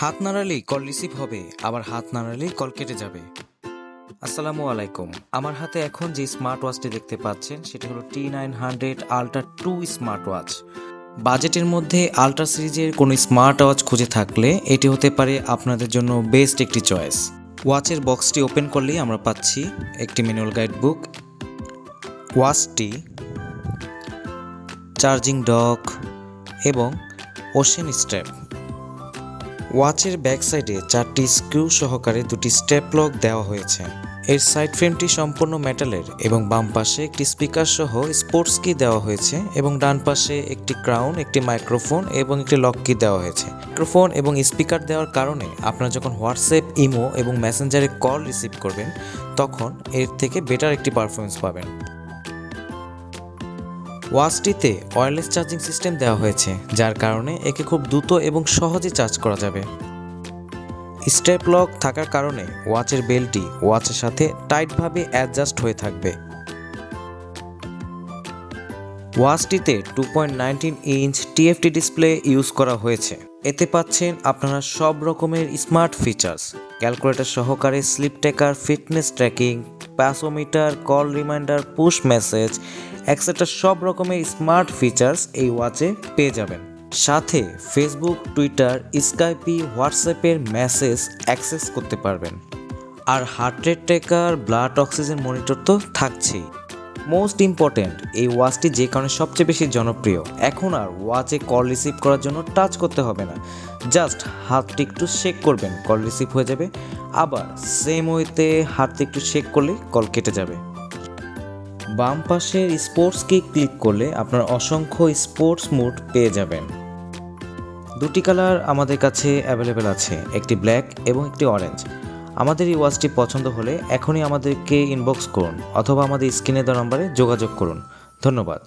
হাত নাড়ালেই call receive হবে, আবার হাত নাড়ালেই কল কেটে যাবে। আসসালামু আলাইকুম। আমার হাতে এখন যে স্মার্ট ওয়াচটি দেখতে পাচ্ছেন সেটি হলো T900 আল্ট্রা 2 স্মার্ট ওয়াচ। বাজেটের মধ্যে আল্ট্রা সিরিজের কোনো স্মার্ট ওয়াচ খুঁজে থাকলে এটি হতে পারে আপনাদের জন্য বেস্ট একটি চয়েস। ওয়াচের বক্সটি ওপেন করলেই আমরা পাচ্ছি একটি ম্যানুয়াল গাইড বুক, ওয়াচটি, চার্জিং ডক এবং ওশেন স্ট্র্যাপ। ওয়াচের ব্যাক সাইডে 4টি স্ক্রু সহকারে 2টি স্টেপ লক দেওয়া হয়েছে। এর সাইড ফ্রেমটি সম্পূর্ণ মেটালের এবং বাম পাশে একটি স্পিকার সহ স্পোর্টস কি দেওয়া হয়েছে এবং ডান পাশে একটি ক্রাউন, একটি মাইক্রোফোন এবং একটি লক কি দেওয়া হয়েছে। মাইক্রোফোন এবং স্পিকার দেওয়ার কারণে আপনারা যখন হোয়াটসঅ্যাপ, ইমো এবং মেসেঞ্জারে কল রিসিভ করবেন তখন এর থেকে বেটার একটি পারফরমেন্স পাবেন। ওয়াচটিতে ওয়্যারলেস চার্জিং সিস্টেম দেওয়া হয়েছে, যার কারণে একে খুব দ্রুত এবং সহজে চার্জ করা যাবে। স্টেপ লক থাকার কারণে ওয়াচের বেলটি ওয়াচের সাথে টাইটভাবে অ্যাডজাস্ট হয়ে থাকবে। ওয়াচটিতে 2.19 ইঞ্চ টিএফটি ডিসপ্লে ইউজ করা হয়েছে। এতে পাচ্ছেন আপনারা সব রকমের স্মার্ট ফিচার্স, ক্যালকুলেটর সহকারে sleep tracker, fitness tracking, pedometer, call reminder, push message et cetera সব রকমের স্মার্ট ফিচার্স এই ওয়াচে পেয়ে যাবেন। সাথে ফেসবুক, টুইটার, স্কাইপি, হোয়াটসঅ্যাপের মেসেজ অ্যাক্সেস করতে পারবেন। আর heart rate tracker, blood oxygen monitor তো থাকছেই। মোস্ট ইম্পর্ট্যান্ট, এই ওয়াচটি যে কারণে সবচেয়ে বেশি জনপ্রিয়, এখন আর ওয়াচে কল রিসিভ করার জন্য টাচ করতে হবে না, জাস্ট হাতটি একটু শেক করবেন, কল রিসিভ হয়ে যাবে। আবার সেম ওয়েতে হাতটি একটু শেক করলে কল কেটে যাবে। বাম পাশের স্পোর্টস কি ক্লিক করলে আপনার অসংখ্য স্পোর্টস মোড পেয়ে যাবেন। দুটি কালার আমাদের কাছে অ্যাভেলেবেল আছে, একটি ব্ল্যাক এবং একটি অরেঞ্জ। আমাদের এই ওয়াচটি পছন্দ হলে এখনই আমাদেরকে ইনবক্স করুন অথবা আমাদের স্ক্রিনে দেওয়া নম্বরে যোগাযোগ করুন। ধন্যবাদ।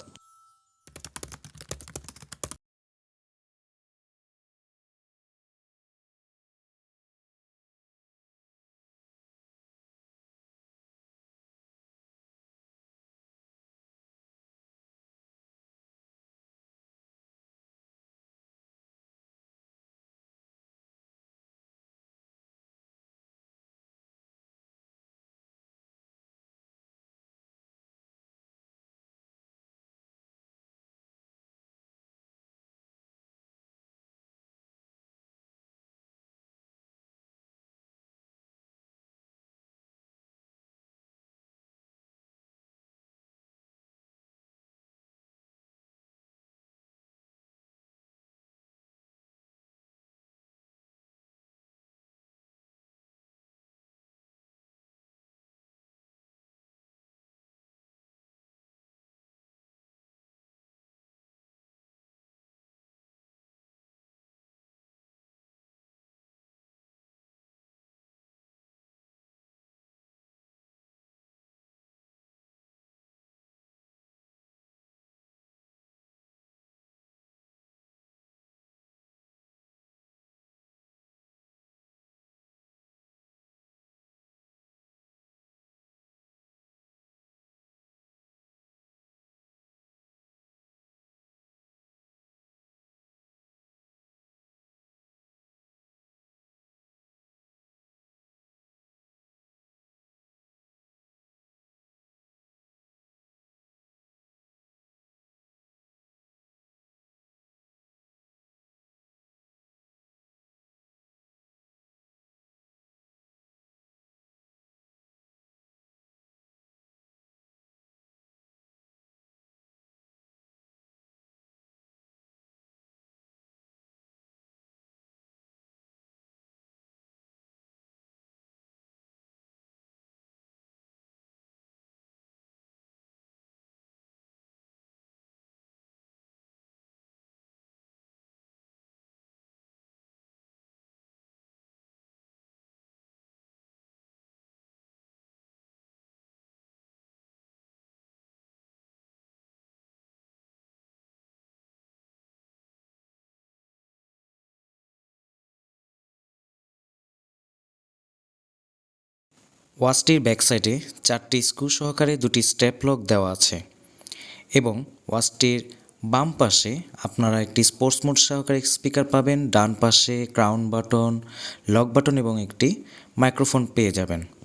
ওয়াচটির ব্যাক সাইডে 4টি স্ক্রু সহকারে 2টি স্টেপ লক দেওয়া আছে এবং ওয়াচটির বাম পাশে আপনারা একটি স্পোর্টস মোড সহকারে স্পিকার পাবেন, ডান পাশে ক্রাউন বাটন, লক বাটন এবং একটি মাইক্রোফোন পেয়ে যাবেন।